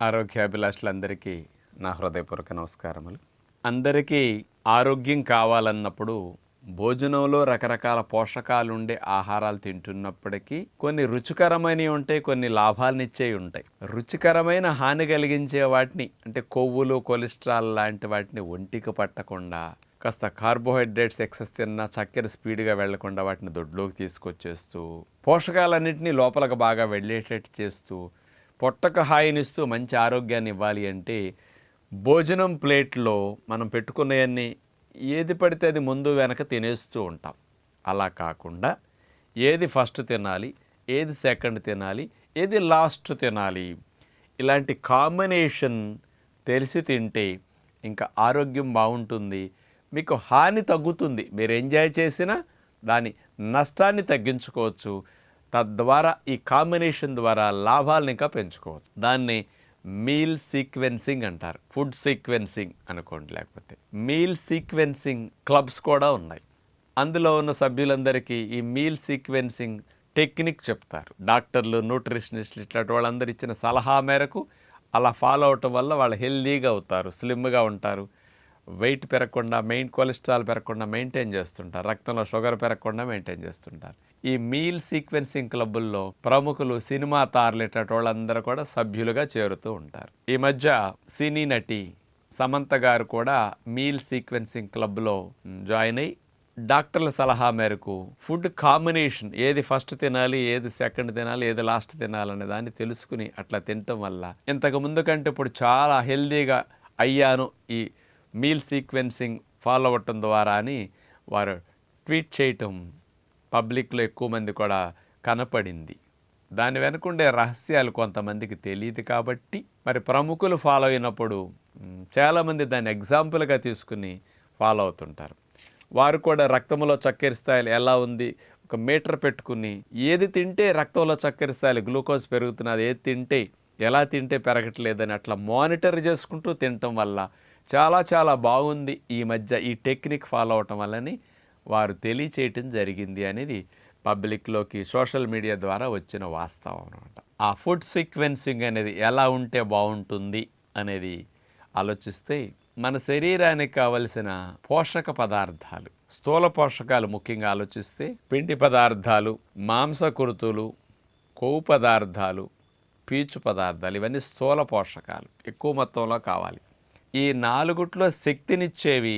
ఆరోగ్యాభిలాషులందరికీ నా హృదయపూర్వక నమస్కారములు. అందరికీ ఆరోగ్యం కావాలన్నప్పుడు భోజనంలో రకరకాల పోషకాలుండే ఆహారాలు తింటున్నప్పటికీ కొన్ని రుచికరమైనవి ఉంటాయి, కొన్ని లాభాలనిచ్చేవి ఉంటాయి. రుచికరమైన హాని కలిగించే వాటిని అంటే కొవ్వులు, కొలెస్ట్రాల్ లాంటి వాటిని ఒంటికి పట్టకుండా, కాస్త కార్బోహైడ్రేట్స్ ఎక్సెస్ తిన్నా చక్కెర స్పీడ్గా వెళ్లకుండా వాటిని దొడ్లోకి తీసుకొచ్చేస్తూ, పోషకాలన్నింటినీ లోపలికి బాగా వెళ్ళేటట్టు చేస్తూ, పొట్టకు హాయినిస్తూ మంచి ఆరోగ్యాన్ని ఇవ్వాలి అంటే భోజనం ప్లేట్లో మనం పెట్టుకునేవన్నీ ఏది పడితే అది ముందు వెనక తినేస్తూ ఉంటాం. అలా కాకుండా ఏది ఫస్ట్ తినాలి, ఏది సెకండ్ తినాలి, ఏది లాస్ట్ తినాలి, ఇలాంటి కాంబినేషన్ తెలిసి తింటే ఇంకా ఆరోగ్యం బాగుంటుంది, మీకు హాని తగ్గుతుంది. మీరు ఎంజాయ్ చేసినా దాని నష్టాన్ని తగ్గించుకోవచ్చు. తద్వారా ఈ కాంబినేషన్ ద్వారా లాభాలను ఇంకా పెంచుకోవచ్చు. దాన్ని మీల్ సీక్వెన్సింగ్ అంటారు. ఫుడ్ సీక్వెన్సింగ్ అనుకోండి, లేకపోతే మీల్ సీక్వెన్సింగ్ క్లబ్స్ కూడా ఉన్నాయి. అందులో ఉన్న సభ్యులందరికీ ఈ మీల్ సీక్వెన్సింగ్ టెక్నిక్ చెప్తారు. డాక్టర్లు, న్యూట్రిషనిస్టులు ఇట్లాంటి వాళ్ళందరూ ఇచ్చిన సలహా మేరకు అలా ఫాలో అవటం వల్ల వాళ్ళు హెల్దీగా అవుతారు, స్లిమ్గా ఉంటారు, వెయిట్ పెరగకుండా, కొలెస్ట్రాల్ పెరగకుండా మెయింటైన్ చేస్తుంటారు, రక్తంలో షుగర్ పెరగకుండా మెయింటైన్ చేస్తుంటారు. ఈ మీల్ సీక్వెన్సింగ్ క్లబ్బుల్లో ప్రముఖులు, సినిమా తారలు ఇట్లాంటి వాళ్ళందరూ కూడా సభ్యులుగా చేరుతూ ఉంటారు. ఈ మధ్య సినీ నటి సమంత గారు కూడా మీల్ సీక్వెన్సింగ్ క్లబ్లో జాయిన్ అయ్యి డాక్టర్ల సలహా మేరకు ఫుడ్ కాంబినేషన్ ఏది ఫస్ట్ తినాలి, ఏది సెకండ్ తినాలి, ఏది లాస్ట్ తినాలనే దాన్ని తెలుసుకుని అట్లా తినటం వల్ల ఇంతకు ముందు కంటే ఇప్పుడు చాలా హెల్దీగా అయ్యాను ఈ మీల్ సీక్వెన్సింగ్ ఫాలో అవ్వటం ద్వారా అని వారు ట్వీట్ చేయటం పబ్లిక్లో ఎక్కువ మంది కూడా కనపడింది. దాని వెనుకుండే రహస్యాలు కొంతమందికి తెలియదు కాబట్టి మరి ప్రముఖులు ఫాలో అయినప్పుడు చాలామంది దాన్ని ఎగ్జాంపుల్గా తీసుకుని ఫాలో అవుతుంటారు. వారు కూడా రక్తంలో చక్కెర స్థాయిలు ఎలా ఉంది ఒక మీటర్ పెట్టుకుని ఏది తింటే రక్తంలో చక్కెర స్థాయిలు గ్లూకోజ్ పెరుగుతున్నది, ఏది తింటే ఎలా తింటే పెరగట్లేదని అట్లా మానిటర్ చేసుకుంటూ తినటం వల్ల చాలా చాలా బాగుంది. ఈ మధ్య ఈ టెక్నిక్ ఫాలో అవటం వల్లని వారు తెలియచేయటం జరిగింది అనేది పబ్లిక్లోకి సోషల్ మీడియా ద్వారా వచ్చిన వాస్తవం అనమాట. ఆ ఫుడ్ సీక్వెన్సింగ్ అనేది ఎలా ఉంటే బాగుంటుంది అనేది ఆలోచిస్తే మన శరీరానికి కావలసిన పోషక పదార్థాలు, స్థూల పోషకాలు ముఖ్యంగా ఆలోచిస్తే పిండి పదార్థాలు, మాంసకృతులు, కొవ్వు పదార్థాలు, పీచు పదార్థాలు, ఇవన్నీ స్థూల పోషకాలు ఎక్కువ మొత్తంలో కావాలి. ఈ నాలుగుట్లో శక్తినిచ్చేవి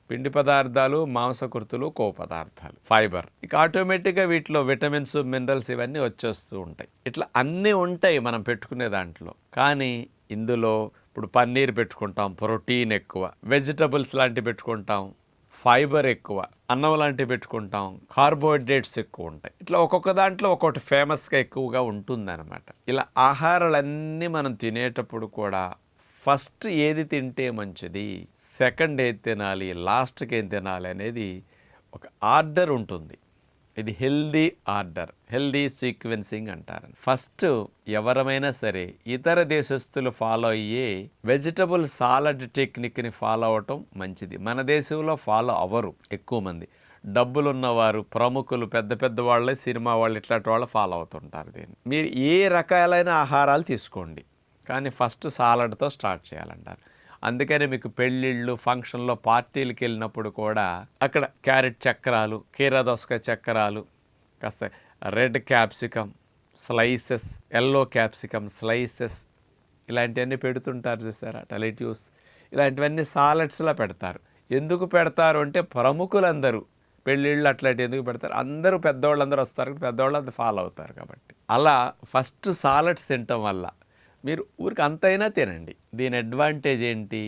పిండి పదార్థాలు, మాంసకృతులు, కొవ్వు పదార్థాలు, ఫైబర్. ఇక ఆటోమేటిక్గా వీటిలో విటమిన్స్, మినరల్స్ ఇవన్నీ వచ్చేస్తూ ఉంటాయి. ఇట్లా అన్నీ ఉంటాయి మనం పెట్టుకునే దాంట్లో. కానీ ఇందులో ఇప్పుడు పన్నీర్ పెట్టుకుంటాం, ప్రోటీన్ ఎక్కువ, వెజిటబుల్స్ లాంటివి పెట్టుకుంటాం, ఫైబర్ ఎక్కువ, అన్నం లాంటివి పెట్టుకుంటాం, కార్బోహైడ్రేట్స్ ఎక్కువ ఉంటాయి. ఇట్లా ఒక్కొక్క దాంట్లో ఒక్కొక్కటి ఫేమస్గా ఎక్కువగా ఉంటుందన్నమాట. ఇలా ఆహారాలన్నీ మనం తినేటప్పుడు కూడా ఫస్ట్ ఏది తింటే మంచిది, సెకండ్ ఏది తినాలి, లాస్ట్కి ఏం తినాలి అనేది ఒక ఆర్డర్ ఉంటుంది. ఇది హెల్దీ ఆర్డర్, హెల్దీ సీక్వెన్సింగ్ అంటారు. ఫస్ట్ ఎవరమైనా సరే ఇతర దేశస్తులు ఫాలో అయ్యే వెజిటబుల్ సాలడ్ టెక్నిక్ని ఫాలో అవటం మంచిది. మన దేశంలో ఫాలో అవ్వరు ఎక్కువ మంది. డబ్బులున్నవారు, ప్రముఖులు, పెద్ద పెద్ద వాళ్ళే, సినిమా వాళ్ళు ఇట్లాంటి వాళ్ళు ఫాలో అవుతుంటారు దీన్ని. మీరు ఏ రకాలైన ఆహారాలు తీసుకోండి, కానీ ఫస్ట్ సాలడ్తో స్టార్ట్ చేయాలంటారు. అందుకని మీకు పెళ్ళిళ్ళు, ఫంక్షన్లో, పార్టీలకు వెళ్ళినప్పుడు కూడా అక్కడ క్యారెట్ చక్రాలు, కీరా దోసకాయ చక్రాలు, కాస్త red capsicum slices, yellow capsicum slices ఇలాంటివన్నీ పెడుతుంటారు చూసారా, టొమాటోస్, ఇలాంటివన్నీ సాలడ్స్లో పెడతారు. ఎందుకు పెడతారు అంటే ప్రముఖులందరూ పెళ్ళిళ్ళు అట్లాంటి ఎందుకు పెడతారు, అందరూ పెద్దవాళ్ళందరూ వస్తారు, పెద్దవాళ్ళు అది ఫాలో అవుతారు కాబట్టి. అలా ఫస్ట్ సాలడ్స్ తినటం వల్ల మీరు ఊరికి అంతైనా తినండి. దీని అడ్వాంటేజ్ ఏంటి,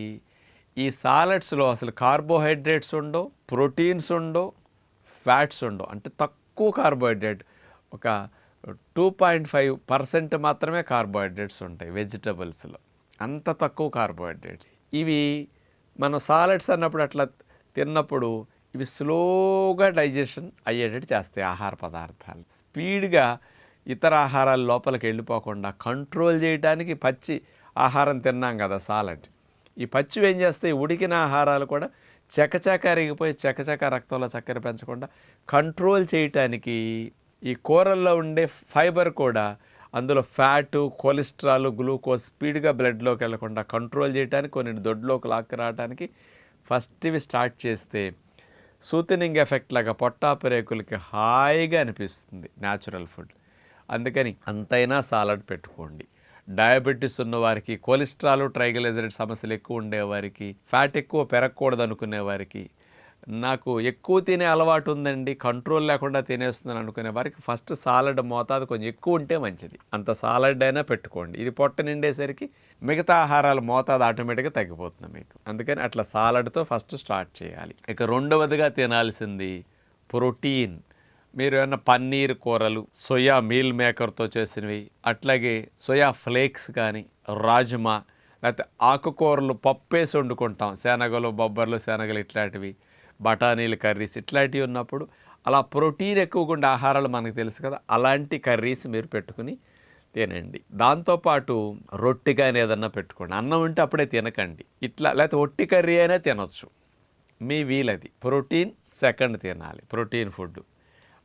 ఈ సాలడ్స్లో అసలు కార్బోహైడ్రేట్స్ ఉండవు, ప్రోటీన్స్ ఉండవు, ఫ్యాట్స్ ఉండవు. అంటే తక్కువ కార్బోహైడ్రేట్, ఒక 2.5% మాత్రమే కార్బోహైడ్రేట్స్ ఉంటాయి వెజిటబుల్స్లో. అంత తక్కువ కార్బోహైడ్రేట్స్. ఇవి మనం సాలడ్స్ అన్నప్పుడు అట్లా తిన్నప్పుడు ఇవి స్లోగా డైజెషన్ అయ్యేటట్టు చేస్తాయి. ఆహార పదార్థాలు స్పీడ్గా ఇతర ఆహారాలు లోపలికి వెళ్ళిపోకుండా కంట్రోల్ చేయడానికి పచ్చి ఆహారం తిన్నాం కదా సాలడ్, ఈ పచ్చివి ఏం చేస్తాయి, ఉడికిన ఆహారాలు కూడా చకచక అరిగిపోయి చకచక రక్తంలో చక్కెర పెంచకుండా కంట్రోల్ చేయటానికి ఈ కూరల్లో ఉండే ఫైబర్ కూడా అందులో ఫ్యాటు, కొలెస్ట్రాల్, గ్లూకోజ్ స్పీడ్గా బ్లడ్లోకి వెళ్లకుండా కంట్రోల్ చేయడానికి, కొన్ని దొడ్లోకి లాక్కి రావడానికి ఫస్ట్ ఇవి స్టార్ట్ చేస్తే సూతనింగ్ ఎఫెక్ట్ లాగా పొట్టాపరేకులకి హాయిగా అనిపిస్తుంది న్యాచురల్ ఫుడ్. అందుకని అంతైనా సాలడ్ పెట్టుకోండి. డయాబెటీస్ ఉన్నవారికి, కొలెస్ట్రాల్, ట్రైగ్లిజరైడ్ సమస్యలు ఎక్కువ ఉండేవారికి, ఫ్యాట్ ఎక్కువ పెరగకూడదు అనుకునేవారికి, నాకు ఎక్కువ తినే అలవాటు ఉందండి, కంట్రోల్ లేకుండా తినేస్తున్నాను అనుకునే వారికి ఫస్ట్ సాలడ్ మోతాదు కొంచెం ఎక్కువ ఉంటే మంచిది. అంత సాలడ్ అయినా పెట్టుకోండి. ఇది పొట్ట నిండేసరికి మిగతా ఆహారాల మోతాదు ఆటోమేటిక్గా తగ్గిపోతుంది మీకు. అందుకని అట్లా సాలడ్తో ఫస్ట్ స్టార్ట్ చేయాలి. ఇక రెండవదిగా తినాల్సింది ప్రోటీన్. మీరు ఏమన్నా పన్నీర్ కూరలు, సోయా మీల్ మేకర్తో చేసినవి, అట్లాగే సోయా ఫ్లేక్స్ కానీ, రాజ్మా, లేకపోతే ఆకుకూరలు పప్పేసి వండుకుంటాం, శనగలు, బొబ్బర్లు, శనగలు ఇట్లాంటివి, బఠానీలు కర్రీస్ ఇట్లాంటివి ఉన్నప్పుడు అలా ప్రోటీన్ ఎక్కువగా ఉండే ఆహారాలు మనకు తెలుసు కదా, అలాంటి కర్రీస్ మీరు పెట్టుకుని తినండి. దాంతోపాటు రొట్టె కానీ ఏదన్నా పెట్టుకోండి. అన్నం ఉంటే అప్పుడే తినకండి. ఇట్లా లేకపోతే ఒట్టి కర్రీ అయినా తినొచ్చు, మీ వీలది. ప్రోటీన్ సెకండ్ తినాలి, ప్రోటీన్ ఫుడ్.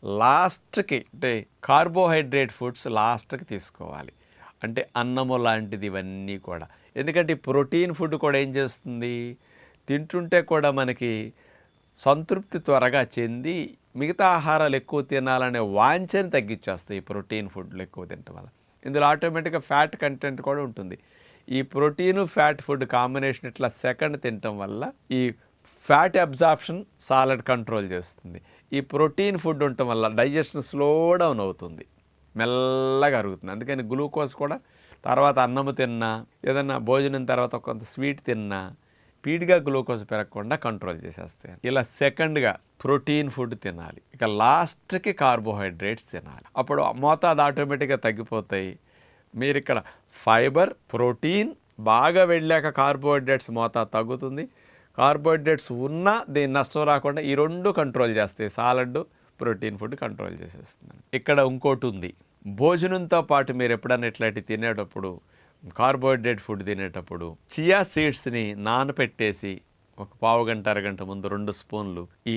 లాస్ట్కి అంటే కార్బోహైడ్రేట్ ఫుడ్స్ లాస్ట్కి తీసుకోవాలి, అంటే అన్నము లాంటిది ఇవన్నీ కూడా. ఎందుకంటే ఈ ప్రోటీన్ ఫుడ్ కూడా ఏం చేస్తుంది, తింటుంటే కూడా మనకి సంతృప్తి త్వరగా చెంది మిగతా ఆహారాలు ఎక్కువ తినాలనే వాంఛని తగ్గించేస్తాయి ఈ ప్రోటీన్ ఫుడ్లు ఎక్కువ తినటం వల్ల. ఇందులో ఆటోమేటిక్గా ఫ్యాట్ కంటెంట్ కూడా ఉంటుంది. ఈ ప్రోటీను ఫ్యాట్ ఫుడ్ కాంబినేషన్ ఇట్లా సెకండ్ తినటం వల్ల ఈ ఫ్యాట్ అబ్జార్ప్షన్ సాలడ్ కంట్రోల్ చేస్తుంది. ఈ ప్రోటీన్ ఫుడ్ ఉండటం వల్ల డైజెషన్ స్లో డౌన్ అవుతుంది, మెల్లగా అరుగుతుంది. అందుకని గ్లూకోజ్ కూడా తర్వాత అన్నము తిన్నా, ఏదన్నా భోజనం తర్వాత కొంత స్వీట్ తిన్నా స్పీడ్గా గ్లూకోజ్ పెరగకుండా కంట్రోల్ చేసేస్తాయి. ఇలా సెకండ్గా ప్రోటీన్ ఫుడ్ తినాలి. ఇక లాస్ట్కి కార్బోహైడ్రేట్స్ తినాలి. అప్పుడు మోతాదు ఆటోమేటిక్గా తగ్గిపోతాయి. మీరు ఇక్కడ ఫైబర్, ప్రోటీన్ బాగా వెళ్ళాక కార్బోహైడ్రేట్స్ మోతాదు తగ్గుతుంది. కార్బోహైడ్రేట్స్ ఉన్నా దీని నష్టం రాకుండా ఈ రెండు కంట్రోల్ చేస్తాయి. సాలడ్, ప్రోటీన్ ఫుడ్ కంట్రోల్ చేసేస్తుంది. ఇక్కడ ఇంకోటి ఉంది, భోజనంతో పాటు మీరు ఎప్పుడన్నా ఇట్లాంటివి తినేటప్పుడు, కార్బోహైడ్రేట్ ఫుడ్ తినేటప్పుడు చియా సీడ్స్ని నానపెట్టేసి ఒక పావు గంట, అరగంట ముందు 2 స్పూన్లు ఈ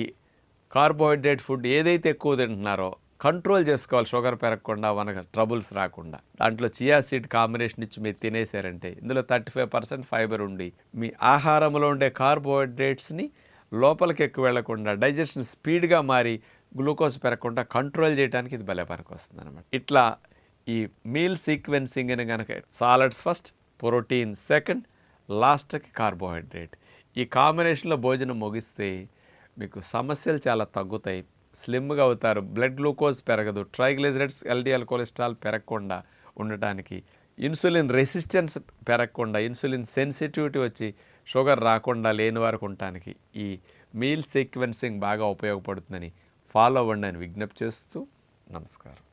కార్బోహైడ్రేట్ ఫుడ్ ఏదైతే ఎక్కువ తింటున్నారో కంట్రోల్ చేసుకోవాలి, షుగర్ పెరగకుండా, మనకు ట్రబుల్స్ రాకుండా. దాంట్లో చియా సీడ్ కాంబినేషన్ ఇచ్చి మీరు తినేసారంటే ఇందులో 35% ఫైబర్ ఉండి మీ ఆహారంలో ఉండే కార్బోహైడ్రేట్స్ని లోపలికి ఎక్కువ వెళ్లకుండా, డైజెషన్ స్పీడ్గా మారి గ్లూకోజ్ పెరగకుండా కంట్రోల్ చేయడానికి ఇది భలే పనికి వస్తుంది అనమాట. ఇట్లా ఈ మీల్ సీక్వెన్సింగ్ అని కనుక సాలడ్స్ ఫస్ట్, ప్రోటీన్ సెకండ్, లాస్ట్కి కార్బోహైడ్రేట్, ఈ కాంబినేషన్లో భోజనం ముగిస్తే మీకు సమస్యలు చాలా తగ్గుతాయి. స్లిమ్గా అవుతారు, బ్లడ్ గ్లూకోజ్ పెరగదు, ట్రైగ్లిజరైడ్స్, ఎల్డిఎల్ కొలెస్ట్రాల్ పెరగకుండా ఉండటానికి, ఇన్సులిన్ రెసిస్టెన్స్ పెరగకుండా, ఇన్సులిన్ సెన్సిటివిటీ వచ్చి షుగర్ రాకుండా లేని వారికి ఉండటానికి ఈ మీల్ సీక్వెన్సింగ్ బాగా ఉపయోగపడుతుందని ఫాలో అవ్వండి అని విజ్ఞప్తి చేస్తూ నమస్కారం.